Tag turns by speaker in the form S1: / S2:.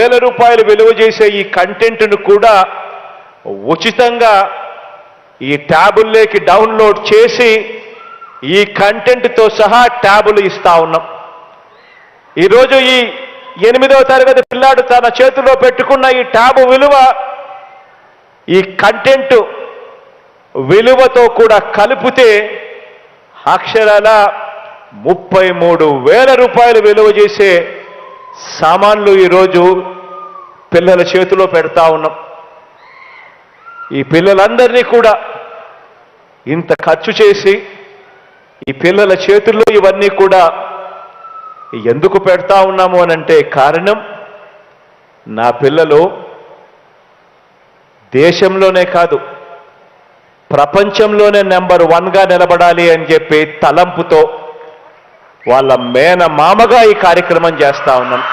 S1: వేల రూపాయలు విలువ చేసే ఈ కంటెంట్ను కూడా ఉచితంగా ఈ ట్యాబుల్లోకి డౌన్లోడ్ చేసి ఈ కంటెంట్తో సహా ట్యాబులు ఇస్తా ఉన్నాం. ఈరోజు ఈ 8వ తరగతి పిల్లాడు తన చేతిలో పెట్టుకున్న ఈ ట్యాబు విలువ ఈ కంటెంట్ విలువతో కూడా కలిపితే అక్షరాల 33,000 రూపాయలు విలువ చేసే సామాన్లు ఈరోజు పిల్లల చేతిలో పెడతా ఉన్నాం. ఈ పిల్లలందరినీ కూడా ఇంత ఖర్చు చేసి ఈ పిల్లల చేతుల్లో ఇవన్నీ కూడా ఎందుకు పెడతా ఉన్నాము అనంటే కారణం, నా పిల్లలు దేశంలోనే కాదు ప్రపంచంలోనే నెంబర్ 1గా నిలబడాలి అని చెప్పి తలంపుతో వాళ్ళ మేనమామగా ఈ కార్యక్రమం చేస్తా ఉన్నాం.